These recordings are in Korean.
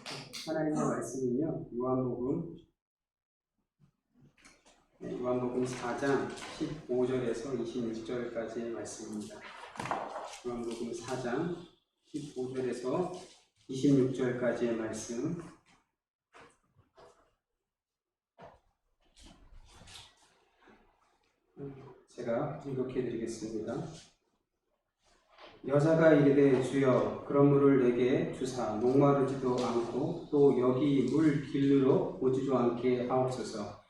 하나님의 말씀은요, 요한복음 4장 15절에서 26절까지의 말씀입니다. 요한복음 4장 15절에서 26절까지의 말씀. 제가 읽게 드리겠습니다. 여자가 이르되 주여 그런 물을 내게 주사 목마르지도 않고 또 여기 물 길르러 오지도 않게 하옵소서.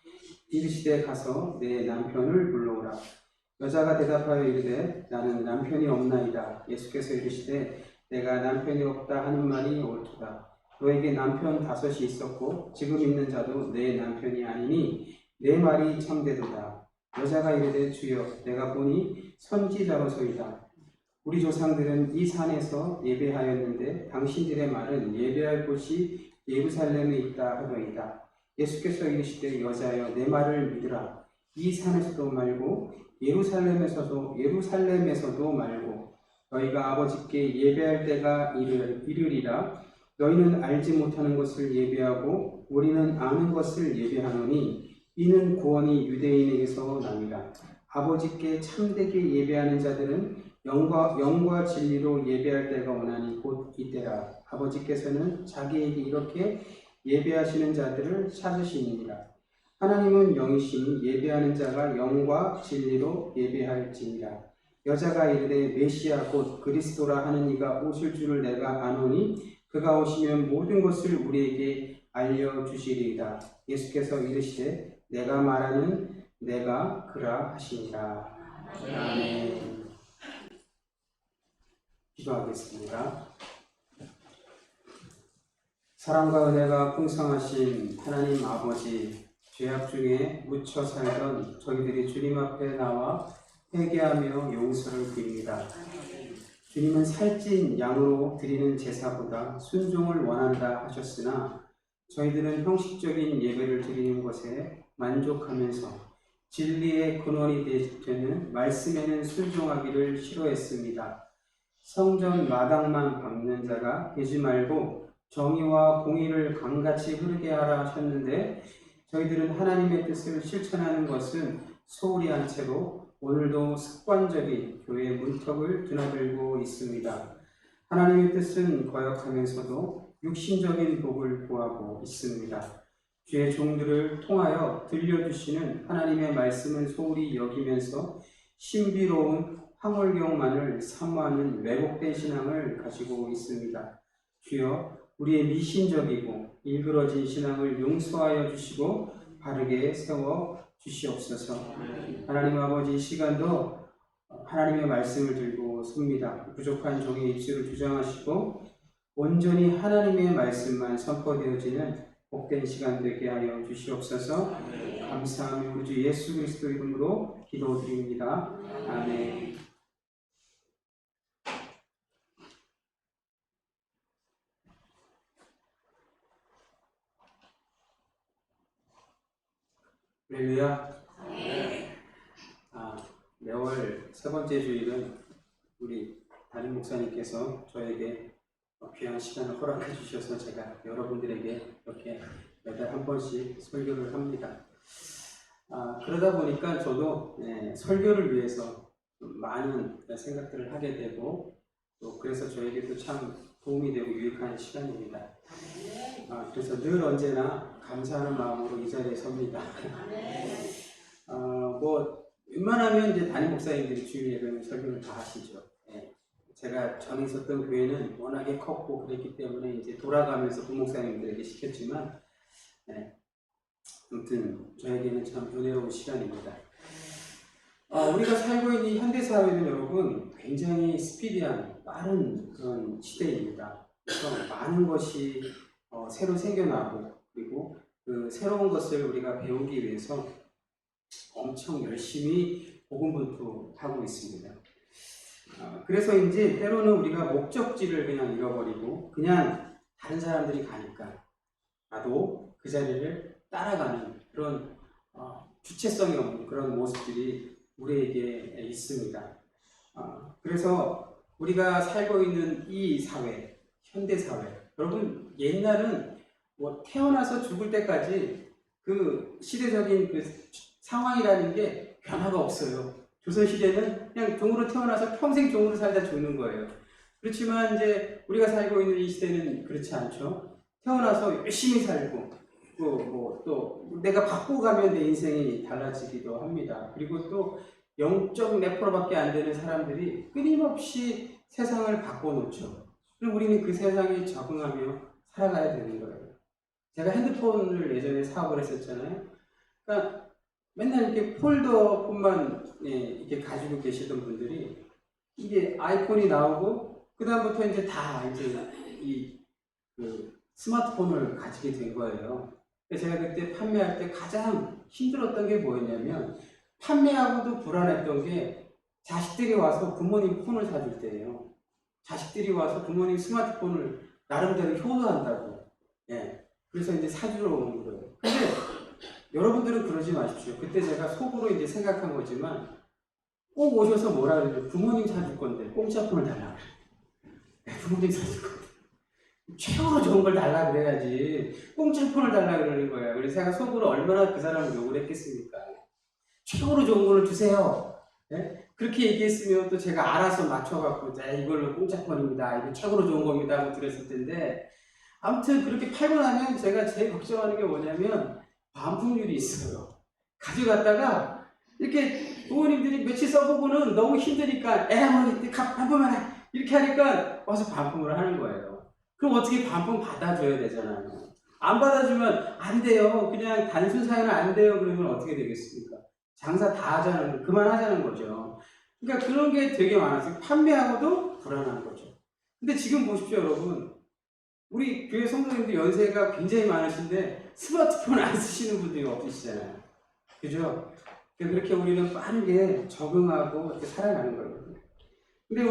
이르시되 가서 내 남편을 불러오라. 여자가 대답하여 이르되 나는 남편이 없나이다. 예수께서 이르시되 내가 남편이 없다 하는 말이 옳도다. 너에게 남편 5이 있었고 지금 있는 자도 내 남편이 아니니 내 말이 참되도다. 여자가 이르되 주여 내가 보니 선지자로소이다. 우리 조상들은 이 산에서 예배하였는데 당신들의 말은 예배할 곳이 예루살렘에 있다 하더이다. 예수께서 이르시되 여자여 내 말을 믿으라. 이 산에서도 말고 예루살렘에서도 말고 너희가 아버지께 예배할 때가 이르리라. 너희는 알지 못하는 것을 예배하고 우리는 아는 것을 예배하노니 이는 구원이 유대인에게서 남이라. 아버지께 참되게 예배하는 자들은 영과 진리로 예배할 때가 오나니 곧 이때라. 아버지께서는 자기에게 이렇게 예배하시는 자들을 찾으시니라. 하나님은 영이시니 예배하는 자가 영과 진리로 예배할지니라. 여자가 이르되 메시아 곧 그리스도라 하는 이가 오실 줄을 내가 아노니 그가 오시면 모든 것을 우리에게 알려주시리이다. 예수께서 이르시되 내가 말하는 내가 그라 하시니라. 아멘. 기도하겠습니다. 사랑과 은혜가 풍성하신 하나님 아버지, 죄악 중에 묻혀 살던 저희들이 주님 앞에 나와 회개하며 용서를 빕니다. 주님은 살찐 양으로 드리는 제사보다 순종을 원한다 하셨으나 저희들은 형식적인 예배를 드리는 것에 만족하면서 진리의 근원이 되는 말씀에는 순종하기를 싫어했습니다. 성전 마당만 밟는 자가 되지 말고 정의와 공의를 강같이 흐르게 하라 하셨는데 저희들은 하나님의 뜻을 실천하는 것은 소홀히 한 채로 오늘도 습관적인 교회 문턱을 드나들고 있습니다. 하나님의 뜻은 거역하면서도 육신적인 복을 구하고 있습니다. 주의 종들을 통하여 들려주시는 하나님의 말씀을 소홀히 여기면서 신비로운 황홀경만을 사모하는 왜곡된 신앙을 가지고 있습니다. 주여 우리의 미신적이고 일그러진 신앙을 용서하여 주시고 바르게 세워 주시옵소서. 하나님 아버지, 이 시간도 하나님의 말씀을 들고 섭니다. 부족한 종의 입술을 주장하시고 온전히 하나님의 말씀만 선포되어지는 복된 시간 되게 하여 주시옵소서. 감사하며 우리 주 예수 그리스도 이름으로 기도드립니다. 아멘. 할렐루야. 매월 세 번째 주일은 우리 담임 목사님께서 저에게 귀한 시간을 허락해 주셔서 제가 여러분들에게 이렇게 매달 한 번씩 설교를 합니다. 그러다 보니까 저도 설교를 위해서 많은 생각들을 하게 되고 또 그래서 저에게도 참 도움이 되고 유익한 시간입니다. 그래서 늘 언제나 감사하는 마음으로 이 자리에 섭니다. 웬만하면 이제 담임 목사님들이 주일 예배는 설교를 다 하시죠. 제가 전에 있었던 교회는 워낙에 컸고 그랬기 때문에 이제 돌아가면서 부목사님들에게 시켰지만, 아무튼 저에게는 참 은혜로운 시간입니다. 우리가 살고 있는 이 현대사회는 여러분 굉장히 스피디한 빠른 그런 시대입니다. 그래서 많은 것이 새로 생겨나고 그리고 그 새로운 것을 우리가 배우기 위해서 엄청 열심히 고군분투하고 있습니다. 그래서 이제 때로는 우리가 목적지를 그냥 잃어버리고 그냥 다른 사람들이 가니까 나도 그 자리를 따라가는 그런 주체성이 없는 그런 모습들이 우리에게 있습니다. 그래서 우리가 살고 있는 이 사회, 현대사회, 여러분 옛날은 뭐 태어나서 죽을 때까지 그 시대적인 그 상황이라는 게 변화가 없어요. 조선시대는 그냥 종으로 태어나서 평생 종으로 살다 죽는 거예요. 그렇지만 이제 우리가 살고 있는 이 시대는 그렇지 않죠. 태어나서 열심히 살고 또 내가 바꾸고 가면 내 인생이 달라지기도 합니다. 그리고 또 0. 몇 프로밖에 안 되는 사람들이 끊임없이 세상을 바꿔놓죠. 그럼 우리는 그 세상에 적응하며 살아가야 되는 거예요. 제가 핸드폰을 예전에 사업을 했었잖아요. 그러니까 맨날 이렇게 폴더폰만 이렇게 가지고 계시던 분들이 이게 아이폰이 나오고 그다음부터 이제 다 이제 그 스마트폰을 가지게 된 거예요. 제가 그때 판매할 때 가장 힘들었던 게 뭐였냐면 판매하고도 불안했던 게 자식들이 와서 부모님 폰을 사줄 때예요. 자식들이 와서 부모님 스마트폰을 나름대로 효도한다고. 예. 그래서 이제 사주러 오는 거예요. 근데 여러분들은 그러지 마십시오. 그때 제가 속으로 이제 생각한 거지만 꼭 오셔서 뭐라 그러죠? 부모님 사줄 건데 공짜 폰을 달라 그래. 부모님 사줄 건데 최고로 좋은 걸 달라 그래야지 공짜 폰을 달라 그러는 거예요. 그래서 제가 속으로 얼마나 그 사람을 욕을 했겠습니까? 최고로 좋은 걸 주세요. 네? 그렇게 얘기했으면 또 제가 알아서 맞춰갖고 이걸로 공짜 폰입니다. 이거 최고로 좋은 겁니다 하고 드렸을 텐데 아무튼 그렇게 팔고 나면 제가 제일 걱정하는 게 뭐냐면 반품률이 있어요. 가져갔다가 이렇게 부모님들이 며칠 써보고는 너무 힘드니까 에라머니 반품하라 이렇게 하니까 와서 반품을 하는 거예요. 그럼 어떻게 반품 받아줘야 되잖아요. 안 받아주면 안 돼요. 그냥 단순 사연은 안 돼요. 그러면 어떻게 되겠습니까? 장사 다 하자는, 그만하자는 거죠. 그러니까 그런 게 되게 많아서 판매하고도 불안한 거죠. 근데 지금 보십시오, 여러분. 우리 교회 성도님들 연세가 굉장히 많으신데 스마트폰 안 쓰시는 분들이 없으시잖아요. 그죠? 그렇게 우리는 빠르게 적응하고 이렇게 살아가는 거예요. 근데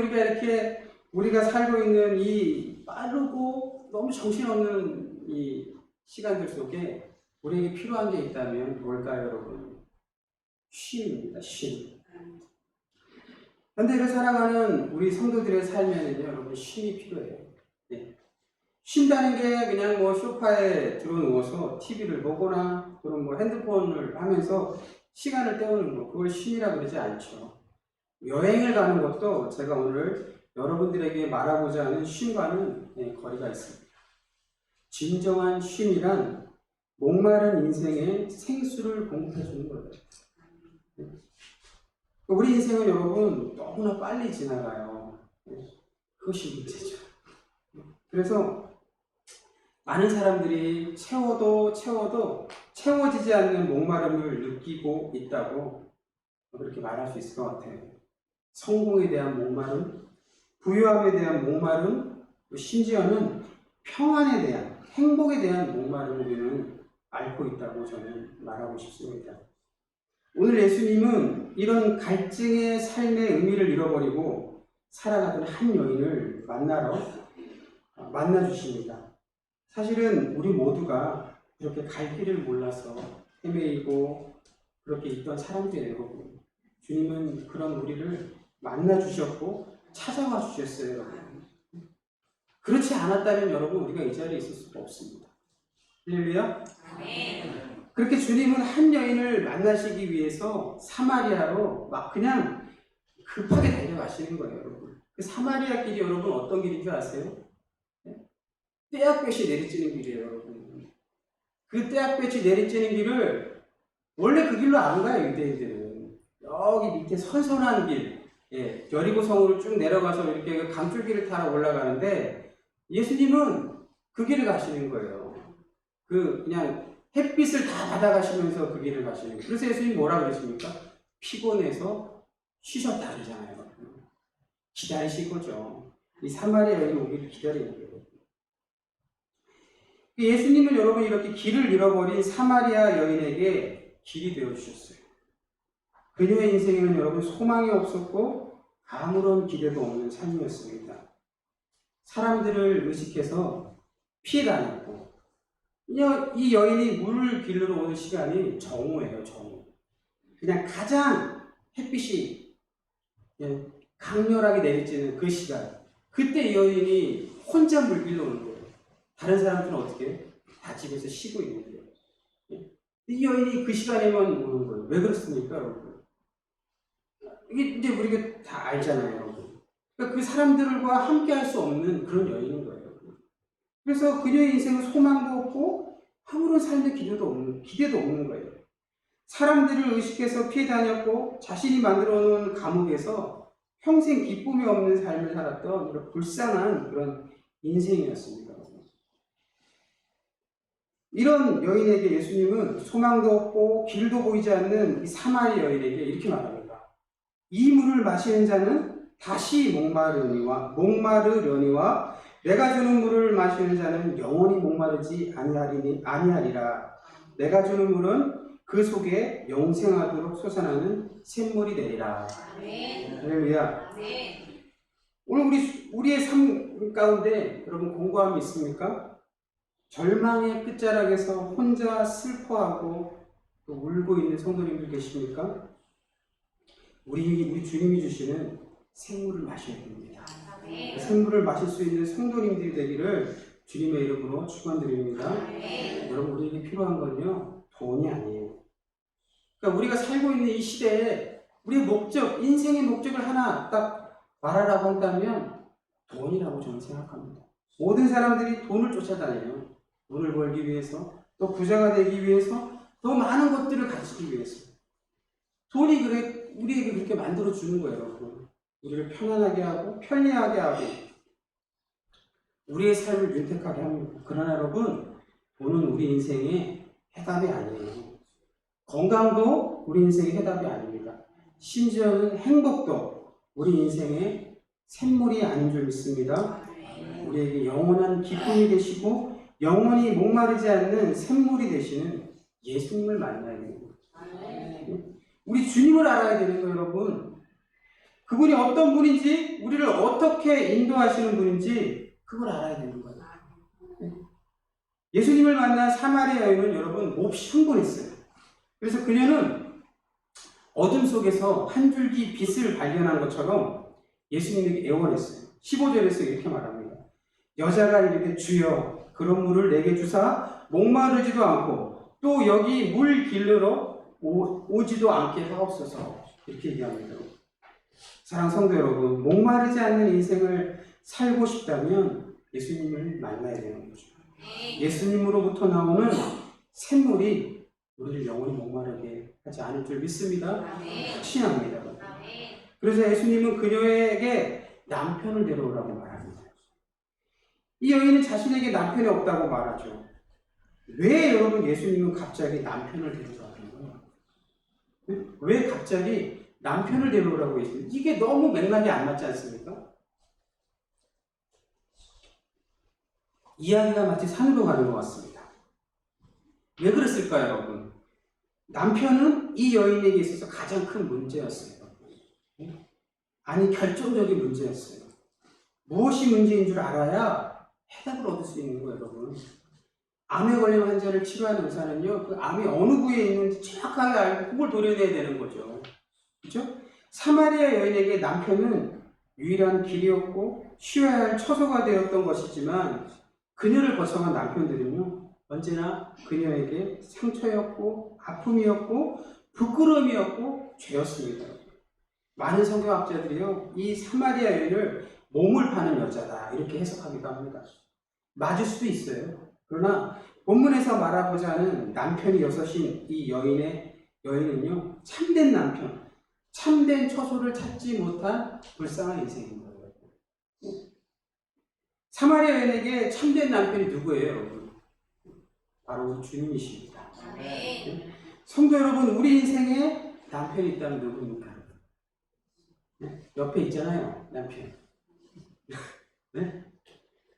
우리가 살고 있는 이 빠르고 너무 정신없는 이 시간들 속에 우리에게 필요한 게 있다면 뭘까요, 여러분? 쉼입니다, 쉼. 현대를 살아가는 우리 성도들의 삶에는요, 여러분, 쉼이 필요해요. 네. 쉰다는 게 그냥 뭐 소파에 들어누워서 TV를 보거나 또는 뭐 핸드폰을 하면서 시간을 때우는 거, 그걸 쉼이라고 그러지 않죠. 여행을 가는 것도 제가 오늘 여러분들에게 말하고자 하는 쉼과는 거리가 있습니다. 진정한 쉼이란 목마른 인생의 생수를 공급해 주는 거예요. 우리 인생은 여러분 너무나 빨리 지나가요. 그것이 문제죠. 그래서 많은 사람들이 채워도 채워지지 않는 목마름을 느끼고 있다고 그렇게 말할 수 있을 것 같아요. 성공에 대한 목마름, 부유함에 대한 목마름, 심지어는 평안에 대한, 행복에 대한 목마름을 우리는 앓고 있다고 저는 말하고 싶습니다. 오늘 예수님은 이런 갈증의 삶의 의미를 잃어버리고 살아가던 한 여인을 만나 주십니다. 사실은 우리 모두가 이렇게 갈 길을 몰라서 헤매이고 그렇게 있던 사람들이에요, 여러분. 주님은 그런 우리를 만나 주셨고 찾아와 주셨어요, 여러분. 그렇지 않았다면 여러분 우리가 이 자리에 있을 수가 없습니다. 할렐루야. 그렇게 주님은 한 여인을 만나시기 위해서 사마리아로 막 그냥 급하게 달려가시는 거예요, 여러분. 그 사마리아 길이 여러분 어떤 길인 줄 아세요? 떼약볕이 내리쬐는 길이에요, 여러분. 그 떼약볕이 내리쬐는 길을 원래 그 길로 안 가요, 유대인들은. 여기 밑에 선선한 길, 여리고성으로 쭉 내려가서 이렇게 강줄기를 타러 올라가는데 예수님은 그 길을 가시는 거예요. 그냥 햇빛을 다 받아가시면서 그 길을 가시는 거예요. 그래서 예수님이 뭐라 그러십니까? 피곤해서 쉬셨다 그러잖아요. 기다리실 거죠. 이 사마리아 여인이 오기를 기다리는 거예요. 예수님은 여러분 이렇게 길을 잃어버린 사마리아 여인에게 길이 되어주셨어요. 그녀의 인생에는 여러분 소망이 없었고 아무런 기대도 없는 삶이었습니다. 사람들을 의식해서 피해 다녔고 이 여인이 물을 길르러 오는 시간이 정오예요, 정오. 그냥 가장 햇빛이 강렬하게 내리쬐는 그 시간. 그때 이 여인이 혼자 물 길러 오는 거예요. 다른 사람들은 어떻게 해요? 다 집에서 쉬고 있는데요. 이 여인이 그 시간에만 오는 거예요. 왜 그렇습니까, 여러분? 이게 이제 우리가 다 알잖아요, 여러분. 그러니까 그 사람들과 함께 할 수 없는 그런 여인인 거예요. 그래서 그녀의 인생은 소망도 없고 아무런 삶의 기대도 없는 거예요. 사람들을 의식해서 피해 다녔고 자신이 만들어 놓은 감옥에서 평생 기쁨이 없는 삶을 살았던 이런 불쌍한 그런 인생이었습니다. 이런 여인에게 예수님은 소망도 없고 길도 보이지 않는 이 사마리 여인에게 이렇게 말합니다. 이 물을 마시는 자는 다시 목마르려니와 내가 주는 물을 마시는 자는 영원히 목마르지 아니하리라. 내가 주는 물은 그 속에 영생하도록 솟아나는 샘물이 되리라. 할렐루야. 오늘 우리의 삶 가운데 여러분 공고함이 있습니까? 절망의 끝자락에서 혼자 슬퍼하고 또 울고 있는 성도님들 계십니까? 우리 주님이 주시는 생물을 마셔야 됩니다. 생물을 마실 수 있는 성도님들이 되기를 주님의 이름으로 축원드립니다. 여러분, 우리에게 필요한 건요, 돈이 아니에요. 그러니까 우리가 살고 있는 이 시대에 우리의 목적, 인생의 목적을 하나 딱 말하라고 한다면 돈이라고 저는 생각합니다. 모든 사람들이 돈을 쫓아다녀요. 돈을 벌기 위해서, 또 부자가 되기 위해서, 더 많은 것들을 가지기 위해서. 돈이 우리에게 그렇게 만들어주는 거예요, 여러분. 우리를 편안하게 하고, 편리하게 하고, 우리의 삶을 윤택하게 합니다. 그러나 여러분, 돈은 우리 인생의 해답이 아니에요. 건강도 우리 인생의 해답이 아닙니다. 심지어는 행복도 우리 인생의 샘물이 아닌 줄 믿습니다. 우리에게 영원한 기쁨이 되시고 영원히 목마르지 않는 샘물이 되시는 예수님을 만나야 됩니다. 우리 주님을 알아야 되는 거예요, 여러분. 그분이 어떤 분인지, 우리를 어떻게 인도하시는 분인지 그걸 알아야 되는 거예요. 예수님을 만난 사마리아 여인은 여러분 몹시 흥분했어요. 그래서 그녀는 어둠 속에서 한 줄기 빛을 발견한 것처럼 예수님에게 애원했어요. 15절에서 이렇게 말합니다. 여자가 이르되 주여 그런 물을 내게 주사 목마르지도 않고 또 여기 물 길르러 오지도 않게 하옵소서. 이렇게 얘기합니다. 사랑하는 성도 여러분, 목마르지 않는 인생을 살고 싶다면 예수님을 만나야 되는 거죠. 예수님으로부터 나오는 샘물이 우리를 영원히 목마르게 하지 않을 줄 믿습니다. 확신합니다. 그래서 예수님은 그녀에게 남편을 데려오라고 말합니다. 이 여인은 자신에게 남편이 없다고 말하죠. 왜 여러분 예수님은 갑자기 남편을 데려오라는 거예요? 왜 갑자기 남편을 데려오라고 했습니까? 이게 너무 맥락이 안 맞지 않습니까? 이야기가 마치 산으로 가는 것 같습니다. 왜 그랬을까요, 여러분? 남편은 이 여인에게 있어서 가장 큰 문제였어요. 아니, 결정적인 문제였어요. 무엇이 문제인 줄 알아야 해답을 얻을 수 있는 거예요, 여러분. 암에 걸린 환자를 치료하는 의사는요, 그 암이 어느 부위에 있는지 정확하게 알고 그걸 도려내야 되는 거죠. 그렇죠? 사마리아 여인에게 남편은 유일한 길이었고 쉬어야 할 처소가 되었던 것이지만 그녀를 거쳐간 남편들은요, 언제나 그녀에게 상처였고 아픔이었고 부끄러움이었고 죄였습니다. 많은 성경학자들이요, 이 사마리아 여인을 몸을 파는 여자다 이렇게 해석하기도 합니다. 맞을 수도 있어요. 그러나 본문에서 말하고자 하는 남편이 여섯인 이 여인은요, 참된 남편, 참된 처소를 찾지 못한 불쌍한 인생인 거예요. 사마리아 여인에게 참된 남편이 누구예요, 여러분? 바로 주님이십니다. 네? 성도 여러분, 우리 인생에 남편이 있다면 누구입니까? 네? 옆에 있잖아요, 남편. 네?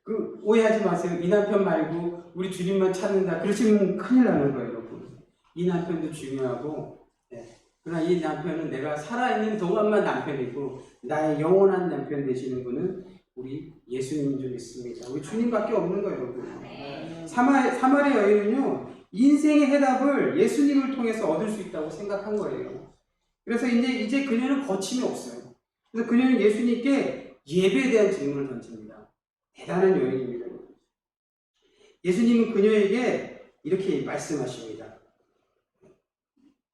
그 오해하지 마세요. 이 남편 말고 우리 주님만 찾는다. 그러시면 큰일 나는 거예요, 여러분. 이 남편도 중요하고, 네. 그러나 이 남편은 내가 살아있는 동안만 남편이고 나의 영원한 남편 되시는 분은 우리 예수님인 줄 믿습니다. 우리 주님밖에 없는 거예요, 여러분. 사마리아 여인은요, 인생의 해답을 예수님을 통해서 얻을 수 있다고 생각한 거예요. 그래서 이제 그녀는 거침이 없어요. 그래서 그녀는 예수님께 예배에 대한 질문을 던집니다. 대단한 여인입니다. 예수님은 그녀에게 이렇게 말씀하십니다.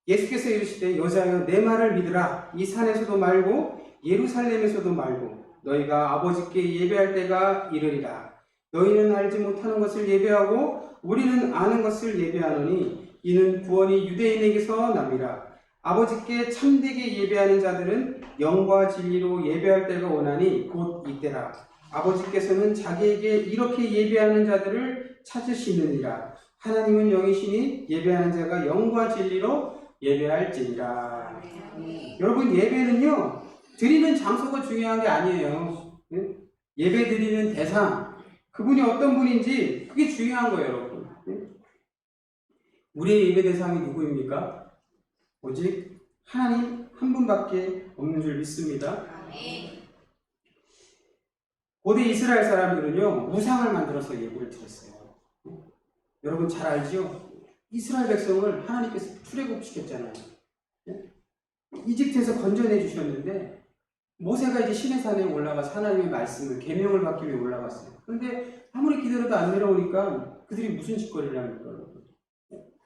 예수께서 이르시되 여자여 내 말을 믿으라. 이 산에서도 말고 예루살렘에서도 말고 너희가 아버지께 예배할 때가 이르리라. 너희는 알지 못하는 것을 예배하고 우리는 아는 것을 예배하노니 이는 구원이 유대인에게서 남이라. 아버지께 참되게 예배하는 자들은 영과 진리로 예배할 때가 오나니 곧 이때라. 아버지께서는 자기에게 이렇게 예배하는 자들을 찾으시느니라. 하나님은 영이시니 예배하는 자가 영과 진리로 예배할지니라. 여러분, 예배는요 드리는 장소가 중요한 게 아니에요. 예배 드리는 대상, 그분이 어떤 분인지 그게 중요한 거예요, 여러분. 우리의 예배 대상이 누구입니까? 오직 하나님 한 분밖에 없는 줄 믿습니다. 고대 이스라엘 사람들은요 우상을 만들어서 예배를 드렸어요. 여러분 잘 알죠? 이스라엘 백성을 하나님께서 출애굽시켰잖아요. 이집트에서 건져내 주셨는데 모세가 이제 시내산에 올라가서 하나님의 말씀을 계명을 받기 위해 올라갔어요. 그런데 아무리 기다려도 안 내려오니까 그들이 무슨 짓거리를 합니까?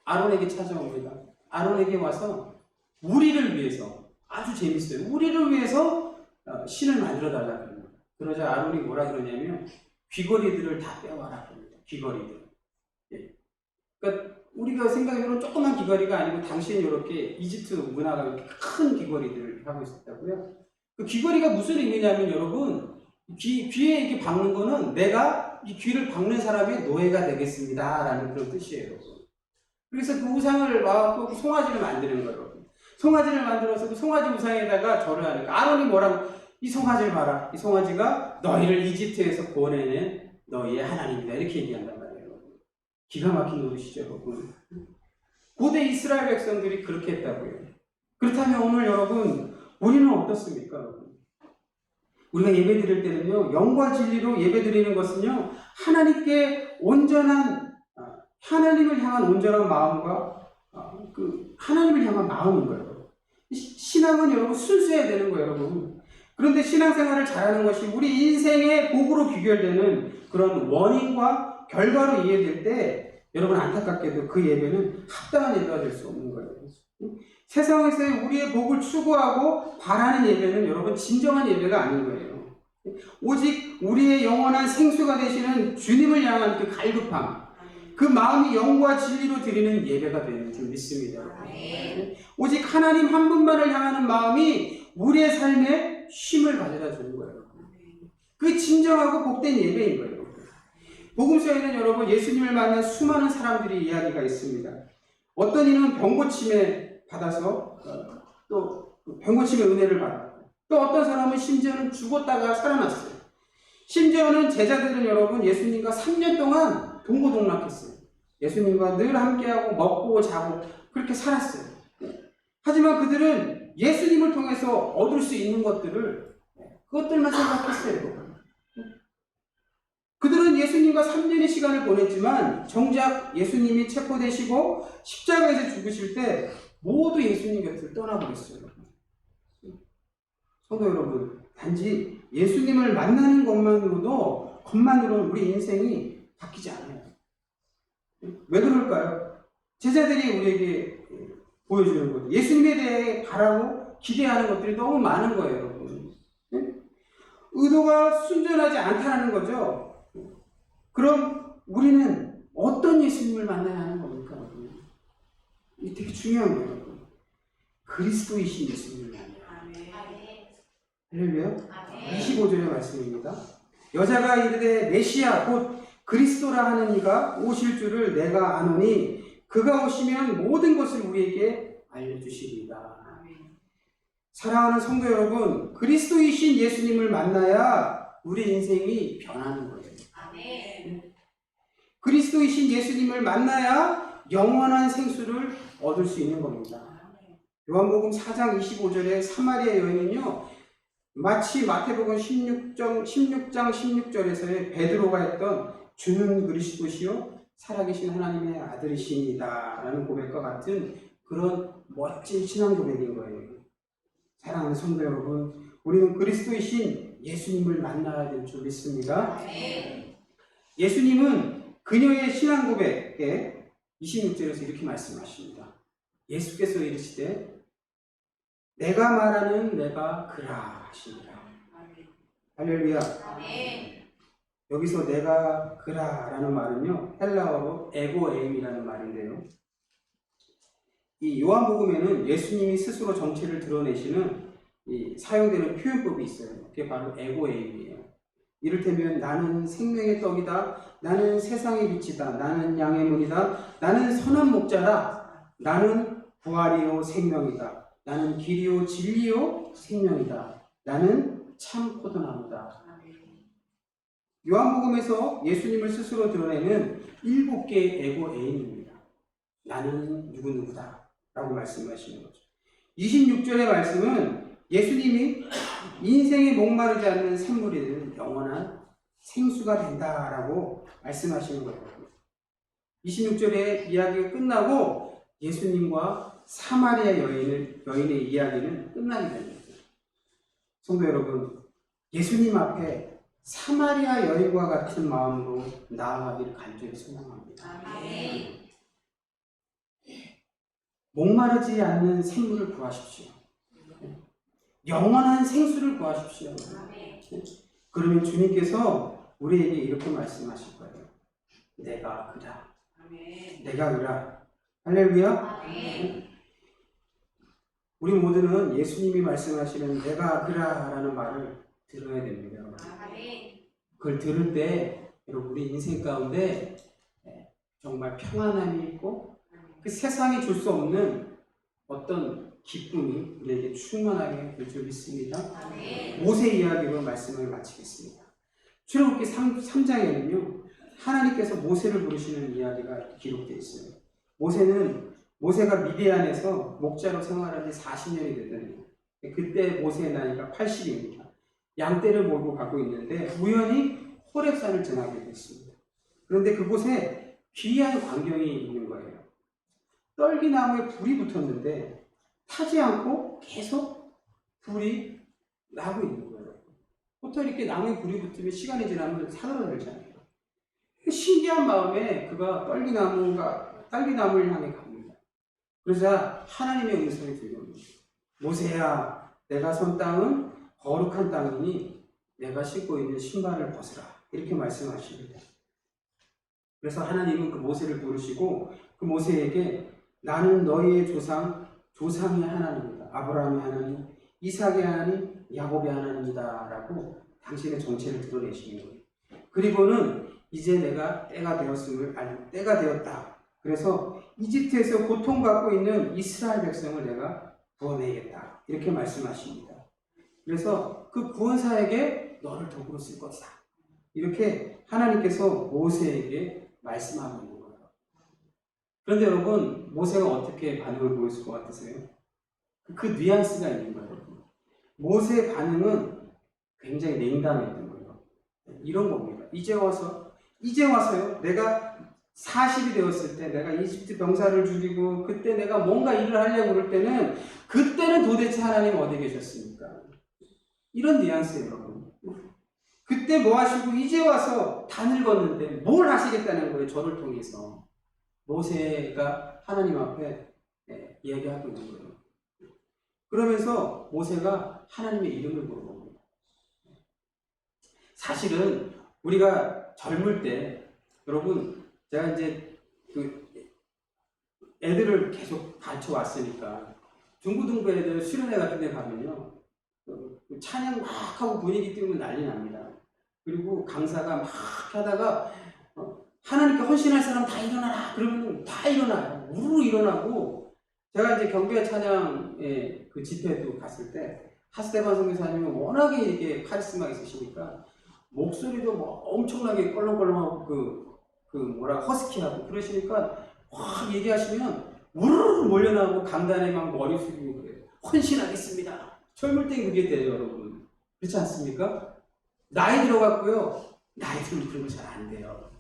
아론에게 찾아옵니다. 아론에게 와서 우리를 위해서, 아주 재밌어요, 우리를 위해서 신을 만들어 달라고 합니다. 그러자 아론이 뭐라 그러냐면 귀걸이들을 다 빼와라 그럽니다. 귀걸이들. 그러니까 우리가 생각해보면 조그만 귀걸이가 아니고 당시엔 이렇게 이집트 문화가 이렇게 큰 귀걸이들을 하고 있었다고요. 그 귀걸이가 무슨 의미냐면 여러분, 귀에 이렇게 박는 거는 내가 이 귀를 박는 사람의 노예가 되겠습니다 라는 그런 뜻이에요, 여러분. 그래서 그 우상을 와갖고 송아지를 만드는 거예요. 송아지를 만들어서 그 송아지 우상에다가 절을 하니까 아론이 뭐라고, 이 송아지를 봐라, 이 송아지가 너희를 이집트에서 구원해낸 너희의 하나님이다 이렇게 얘기한단 말이에요. 기가 막힌 노릇이죠, 여러분. 고대 이스라엘 백성들이 그렇게 했다고요. 그렇다면 오늘 여러분 우리는 어떻습니까, 여러분? 우리가 예배 드릴 때는요 영과 진리로 예배 드리는 것은요 하나님께 온전한, 하나님을 향한 온전한 마음과 그 하나님을 향한 마음인 거예요. 신앙은 여러분 순수해야 되는 거예요, 여러분. 그런데 신앙생활을 잘하는 것이 우리 인생의 복으로 귀결되는 그런 원인과 결과로 이해될 때 여러분 안타깝게도 그 예배는 합당한 예배가 될 수 없는 거예요. 세상에서의 우리의 복을 추구하고 바라는 예배는 여러분 진정한 예배가 아닌 거예요. 오직 우리의 영원한 생수가 되시는 주님을 향한 그 갈급함, 그 마음이 영과 진리로 드리는 예배가 되는 줄 믿습니다. 오직 하나님 한 분만을 향하는 마음이 우리의 삶에 쉼을 가져다 주는 거예요. 그 진정하고 복된 예배인 거예요. 복음서에는 여러분 예수님을 만난 수많은 사람들이 이야기가 있습니다. 어떤 이는 병고침에 받아서 또 병고침의 은혜를 받았고, 또 어떤 사람은 심지어는 죽었다가 살아났어요. 심지어는 제자들은 여러분 예수님과 3년 동안 동고동락했어요. 예수님과 늘 함께하고 먹고 자고 그렇게 살았어요. 하지만 그들은 예수님을 통해서 얻을 수 있는 것들을 그것들만 생각했어요. 그들은 예수님과 3년의 시간을 보냈지만 정작 예수님이 체포되시고 십자가에서 죽으실 때 모두 예수님 곁을 떠나버렸어요. 성도 여러분, 단지 예수님을 만나는 것만으로는 우리 인생이 바뀌지 않아요. 왜 그럴까요? 제자들이 우리에게 보여주는 것, 예수님에 대해 바라고 기대하는 것들이 너무 많은 거예요, 여러분. 의도가 순전하지 않다는 거죠. 그럼 우리는 어떤 예수님을 만나야 하는 겁니까, 여러분? 이게 되게 중요한 거예요, 여러분. 그리스도이신 예수님을 만나요. 할렐루야. 25절의 말씀입니다. 여자가 이르되 메시아 곧 그리스도라 하는 이가 오실 줄을 내가 아노니 그가 오시면 모든 것을 우리에게 알려주시리다. 사랑하는 성도 여러분, 그리스도이신 예수님을 만나야 우리 인생이 변하는 거예요. 그리스도이신 예수님을 만나야 영원한 생수를 얻을 수 있는 겁니다. 요한복음 4장 25절에 사마리아 여인은요, 마치 마태복음 16장 16절에서의 베드로가 했던 주는 그리스도시요 살아계신 하나님의 아들이십니다 라는 고백과 같은 그런 멋진 신앙 고백인 거예요. 사랑하는 성도 여러분, 우리는 그리스도이신 예수님을 만나야 될 줄 믿습니다. 예수님은 그녀의 신앙 고백에 26절에서 이렇게 말씀하십니다. 예수께서 이르시되 내가 말하는 내가 그라 하시니라. 할렐루야. 여기서 내가 그라라는 말은요, 헬라어로 에고에임이라는 말인데요. 이 요한복음에는 예수님이 스스로 정체를 드러내시는 사용되는 표현법이 있어요. 그게 바로 에고에임이에요. 이를테면 나는 생명의 떡이다, 나는 세상의 빛이다, 나는 양의 문이다, 나는 선한 목자다, 나는 부활이요 생명이다, 나는 길이요 진리요 생명이다, 나는 참 포도나무다. 요한복음에서 예수님을 스스로 드러내는 7개의 에고에임입니다. 나는 누구누구다 라고 말씀하시는 거죠. 26절의 말씀은 예수님이 인생에 목마르지 않는 샘물이 되는 영원한 생수가 된다라고 말씀하시는 거예요. 26절의 이야기가 끝나고 예수님과 사마리아 여인의 이야기는 끝나게 됩니다. 성도 여러분, 예수님 앞에 사마리아 여인과 같은 마음으로 나아가기를 간절히 소망합니다. 목마르지 않는 생물을 구하십시오. 영원한 생수를 구하십시오. 그러면 주님께서 우리에게 이렇게 말씀하실 거예요. 내가 그라. 내가 그라. 할렐루야. 우리 모두는 예수님이 말씀하시는 내가 그라라는 말을 들어야 됩니다. 그걸 들을 때 여러분 우리 인생 가운데 정말 평안함이 있고 그 세상이 줄 수 없는 어떤 기쁨이 우리에게 충만하게 될 줄 믿습니다. 모세 이야기로 말씀을 마치겠습니다. 출애굽기 3장에는요 하나님께서 모세를 부르시는 이야기가 기록되어 있어요. 모세가 미디안에서 목자로 생활한 지 40년이 되더니 그때 모세의 나이가 80입니다. 양떼를 몰고 가고 있는데 우연히 호렙산을 지나게 됐습니다. 그런데 그곳에 귀한 광경이 있는 거예요. 떨기나무에 불이 붙었는데 타지 않고 계속 불이 나고 있는 거예요. 보통 이렇게 나무에 불이 붙으면 시간이 지나면 사그라들잖아요. 신기한 마음에 그가 딸기나무를 향해 갑니다. 그러자 하나님의 음성이 들려옵니다. 모세야, 내가 선 땅은 거룩한 땅이니 내가 신고 있는 신발을 벗으라. 이렇게 말씀하십니다. 그래서 하나님은 그 모세를 부르시고 그 모세에게 나는 너희의 조상의 하나님이다. 아브라함의 하나님, 이삭의 하나님, 야곱의 하나님이다. 라고 당신의 정체를 드러내시는 거예요. 그리고는 이제 내가 때가 되었다. 그래서 이집트에서 고통받고 있는 이스라엘 백성을 내가 구원해야겠다. 이렇게 말씀하십니다. 그래서 그 구원사에게 너를 도구로 쓸 것이다. 이렇게 하나님께서 모세에게 말씀하고 있는 거예요. 그런데 여러분, 모세가 어떻게 반응을 보였을 것 같으세요? 그 뉘앙스가 있는 거예요. 모세의 반응은 굉장히 냉담했던 거예요. 이런 겁니다. 이제 와서요. 내가 40이 되었을 때 내가 이집트 병사를 죽이고 그때 내가 뭔가 일을 하려고 그럴 때는 그때는 도대체 하나님 어디 계셨습니까? 이런 뉘앙스예요, 여러분. 그때 뭐 하시고 이제 와서 다 늙었는데 뭘 하시겠다는 거예요, 저를 통해서. 모세가 하나님 앞에 이야기하고 있는 거예요. 그러면서 모세가 하나님의 이름을 물어봅니다. 사실은 우리가 젊을 때, 여러분, 제가 이제 그 애들을 계속 가르쳐 왔으니까 중고등부 애들 수련회 같은 데 가면요, 찬양 막 하고 분위기 띄우면 난리 납니다. 그리고 강사가 막 하다가 하나님께 헌신할 사람 다 일어나라 그러면 다 일어나요. 우르르 일어나고, 제가 이제 경배 찬양의 그 집회도 갔을 때 하스테반 선교사님은 워낙에 이렇게 카리스마가 있으시니까 목소리도 뭐 엄청나게 껄렁껄렁하고 허스키하고 그러시니까 확 얘기하시면 우르르 몰려나오고 강단에 막 머리 숙이고 그래요. 헌신하겠습니다. 젊을 땐 그게 돼요, 여러분. 그렇지 않습니까? 나이 들어갔고요. 나이 들면 그런 거 잘 안 돼요.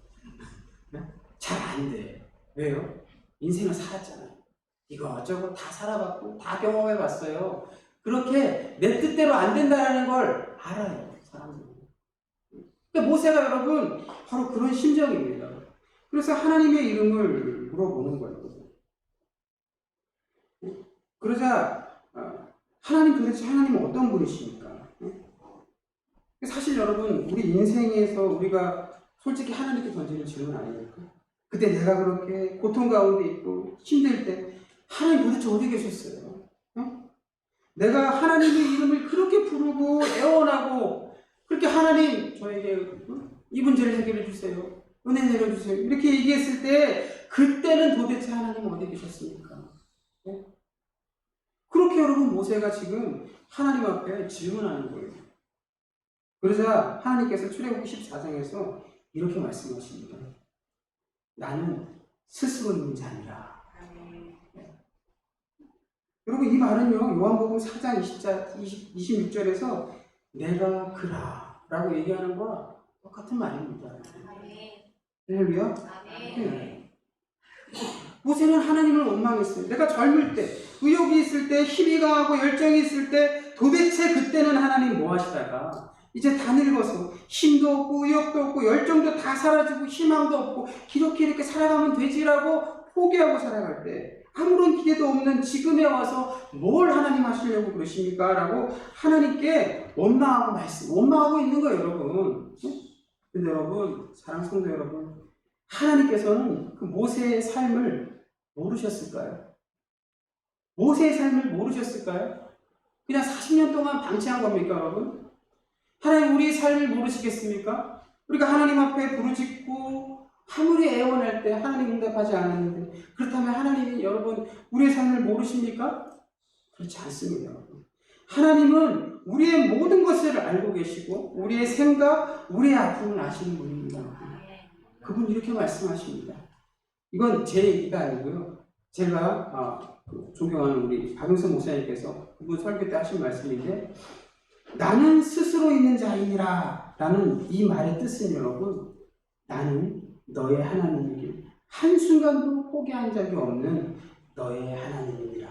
잘 안 돼. 왜요? 인생을 살았잖아요. 이거저거 다 살아봤고 다 경험해봤어요. 그렇게 내 뜻대로 안 된다는 걸 알아요, 사람들은. 그러니까 모세가 여러분 바로 그런 심정입니다. 그래서 하나님의 이름을 물어보는 거예요. 그러자 하나님 도대체 하나님은 어떤 분이십니까? 사실 여러분 우리 인생에서 우리가 솔직히 하나님께 던지는 질문 아닙니까? 그때 내가 그렇게 고통 가운데 있고 힘들 때 하나님 도대체 어디 계셨어요? 내가 하나님의 이름을 그렇게 부르고 애원하고 그렇게 하나님 저에게 이 문제를 해결해 주세요. 은혜 내려주세요. 이렇게 얘기했을 때 그때는 도대체 하나님 어디 계셨습니까? 그렇게 여러분 모세가 지금 하나님 앞에 질문하는 거예요. 그러자 하나님께서 출애굽기 14장에서 이렇게 말씀하십니다. 나는 스스로 있는 자니라. 여러분 이 말은요 요한복음 4장 26절에서 내가 그라 라고 얘기하는 거와 똑같은 말입니다. 할렐루야. 네. 모세는 하나님을 원망했어요. 내가 젊을 때, 의욕이 있을 때, 힘이 강하고 열정이 있을 때 도대체 그때는 하나님 뭐 하시다가 이제 다 늙어서 힘도 없고 의욕도 없고 열정도 다 사라지고 희망도 없고 이렇게 살아가면 되지라고 포기하고 살아갈 때 아무런 기대도 없는 지금에 와서 뭘 하나님 하시려고 그러십니까? 라고 하나님께 원망하고 있는 거예요, 여러분. 근데 여러분, 사랑하는 성도 여러분, 하나님께서는 그 모세의 삶을 모르셨을까요? 모세의 삶을 모르셨을까요? 그냥 40년 동안 방치한 겁니까, 여러분? 하나님 우리의 삶을 모르시겠습니까? 우리가 하나님 앞에 부르짖고 아무리 애원할 때 하나님 응답하지 않았는데 그렇다면 하나님이 여러분 우리의 삶을 모르십니까? 그렇지 않습니다, 여러분. 하나님은 우리의 모든 것을 알고 계시고 우리의 생각, 우리의 아픔을 아시는 분입니다. 그분 이렇게 말씀하십니다. 이건 제 얘기가 아니고요. 제가 존경하는 우리 박용선 목사님께서 그분 설교 때 하신 말씀인데 나는 스스로 있는 자이니라 라는 이 말의 뜻은 여러분 나는 너의 하나님이길 한순간도 포기한 적이 없는 너의 하나님이라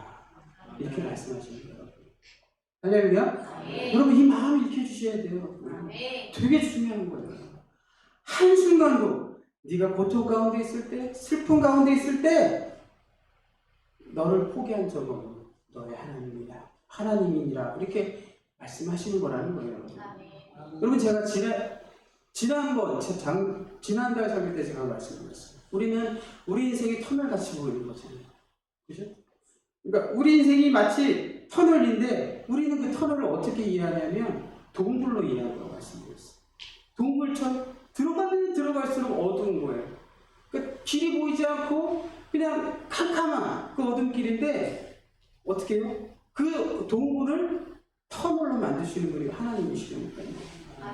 이렇게 말씀하십니다. 여러분. 할렐루야. 여러분 이 마음을 익혀주셔야 돼요. 여러분. 되게 중요한 거예요. 한순간도 네가 고통 가운데 있을 때 슬픔 가운데 있을 때 너를 포기한 적 없는 너의 하나님이니라 이렇게 말씀하시는 거라는 거예요. 여러분 제가 지난달 설교 때 제가 말씀드렸어요. 우리는 우리 인생이 터널같이 보이는 거잖아요. 그죠? 그러니까 우리 인생이 마치 터널인데 우리는 그 터널을 어떻게 이해하냐면 동굴로 이해한다고 말씀드렸어요. 동굴처럼 들어가면 들어갈수록 어두운 거예요. 그러니까 길이 보이지 않고 그냥 캄캄한 그 어두운 길인데 어떻게 해요? 그 동굴을 터널로 만드시는 분이 하나님이시니까요.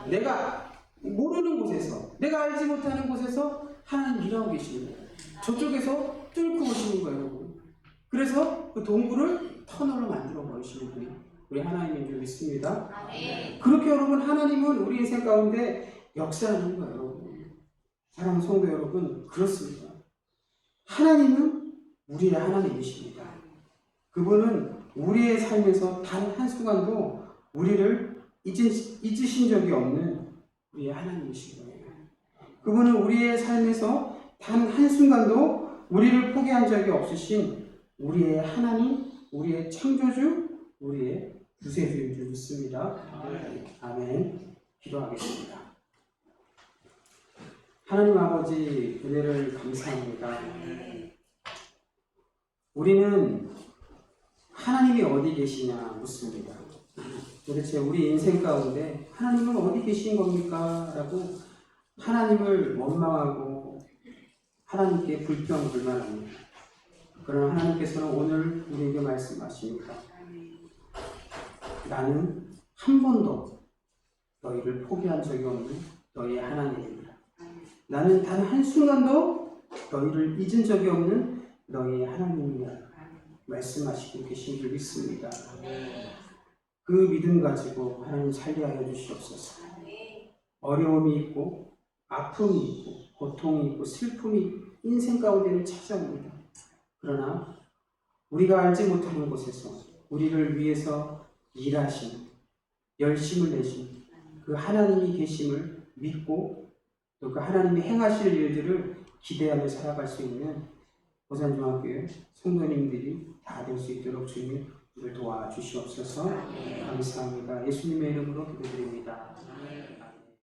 내가 모르는 곳에서, 내가 알지 못하는 곳에서 하나님 일하고 계시는 거예요. 저쪽에서 뚫고 오시는 거예요, 여러분. 그래서 그 동굴을 터널로 만들어 버리시는 분이 우리 하나님인 줄 믿습니다. 그렇게 여러분 하나님은 우리 인생 가운데 역사하는 거예요, 여러분. 사랑하는 성도 여러분, 그렇습니다. 하나님은 우리의 하나님이십니다. 그분은 우리의 삶에서 단 한순간도 우리를 잊으신 적이 없는 우리의 하나님이신 거예요. 그분은 우리의 삶에서 단 한순간도 우리를 포기한 적이 없으신 우리의 하나님, 우리의 창조주, 우리의 구세주인 줄 믿습니다. 아멘. 기도하겠습니다. 하나님 아버지 은혜를 감사합니다. 우리는 하나님이 어디 계시냐 묻습니다. 도대체 우리 인생 가운데 하나님은 어디 계신 겁니까? 라고 하나님을 원망하고 하나님께 불평불만합니다. 그러나 하나님께서는 오늘 우리에게 말씀하십니다. 나는 한 번도 너희를 포기한 적이 없는 너희의 하나님입니다. 나는 단 한순간도 너희를 잊은 적이 없는 너희의 하나님이라 말씀하시고 계신 줄 믿습니다. 그 믿음 가지고 하나님 살리하여 주시옵소서. 어려움이 있고 아픔이 있고 고통이 있고 슬픔이 인생 가운데는 찾아옵니다. 그러나 우리가 알지 못하는 곳에서 우리를 위해서 일하신 열심을 내신 그 하나님이 계심을 믿고 또 그 하나님이 행하실 일들을 기대하며 살아갈 수 있는 보산중학교의 성도님들이 다 될 수 있도록 주님 우리를 도와주시옵소서. 감사합니다. 예수님의 이름으로 기도드립니다.